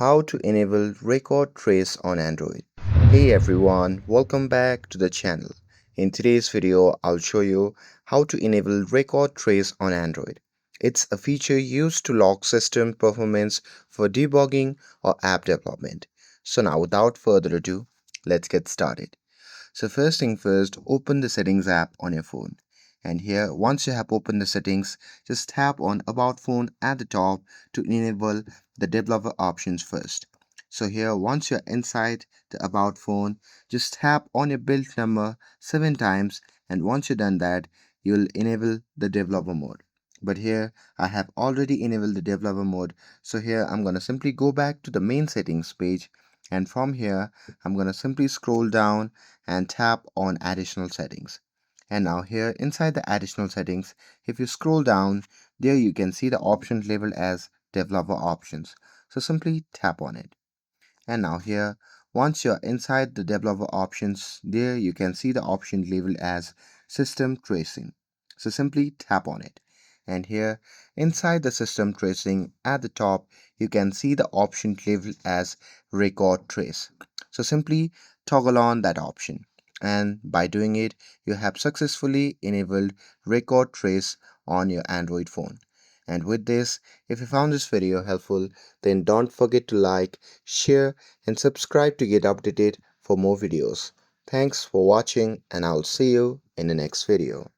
How to enable record trace on Android. Hey everyone, welcome back to the channel. In today's video, I'll show you how to enable record trace on Android. It's a feature used to log system performance for debugging or app development. So now without further ado, let's get started. So first thing first, open the settings app on your phone. And here, once you have opened the settings, just tap on About Phone at the top to enable the developer options first. So here, once you're inside the About Phone, just tap on your build number 7 times, and once you've done that, you'll enable the developer mode. But here, I have already enabled the developer mode. So here, I'm going to simply go back to the main settings page, and from here, I'm going to simply scroll down and tap on additional settings. And now here inside the additional settings, if you scroll down, there you can see the option labeled as developer options. So simply tap on it. And now here, once you're inside the developer options, there you can see the option labeled as system tracing. So simply tap on it. And here inside the system tracing at the top, you can see the option labeled as record trace. So simply toggle on that option. And by doing it, you have successfully enabled record trace on your Android phone. And with this, if you found this video helpful, then don't forget to like, share, and subscribe to get updated for more videos. Thanks for watching, and I'll see you in the next video.